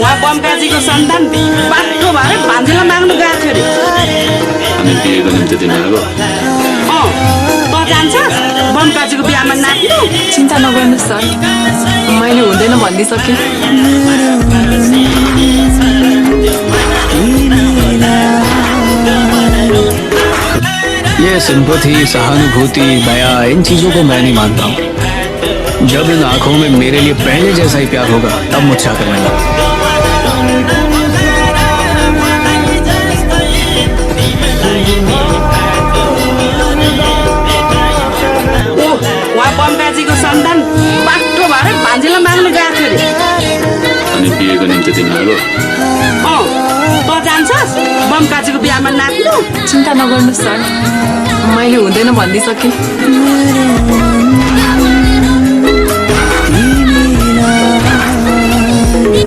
उहाँ बमकाजीको सन्तान बाटो भएर भान्जीलाई माग्नु गएको थियो अरे। अनि बिहेको निम्ति तिमीहरू तँ जान्छस् बमकाजीको बिहामा नाच्नु? चिन्ता नगर्नुहोस् सर, मैले हुँदैन भनिदिइसकेँ। ये सिंपैथी, सहानुभूति, दया, इन चीजों को मैं नहीं मानता हूँ। जब इन आंखों में मेरे लिए पहले जैसा ही प्यार होगा तब मुझसे आकर मिलना। उहाँ बमकाजीको सन्तान बाटो भएर भान्जीलाई माग्नु गएको थियो अरे। अनि बिहेको निम्ति तिमीहरू तँ जान्छस् बमकाजीको बिहामा नाच्नु? चिन्ता नगर्नुहोस् सर, मैले हुँदैन भनिदिइसकेँ।